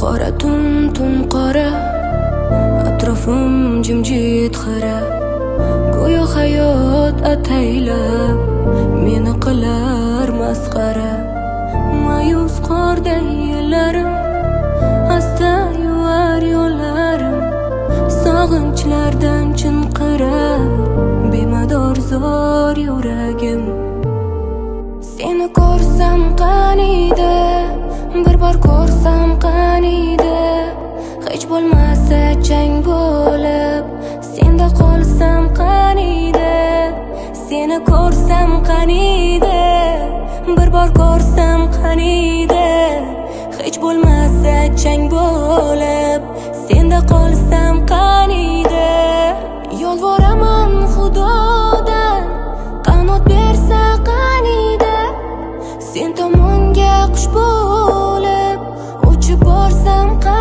Qora tun qora, atrofim jimjit xira. Go'yo hayot ataylab meni qilar masxara. Ma'yus qorday yillarim, asta yuvar yo'llarim, sog'inchlardan chinqirab bemador zor yuragim. Seni ko'rsam qaniydi, bir bor ko'rsam qaniydi, hech bo'lmasa chang bo'lib senda qolsam qaniydi. Seni ko'rsam qaniydi, bir bor ko'rsam qaniydi, hech bo'lmasa chang bo'lib senda qolsam qaniydi. Yolvoraman Xudodan, qanot bersa qaniydi, sen tomonga qush bo'lib uchib borsam qaniydi.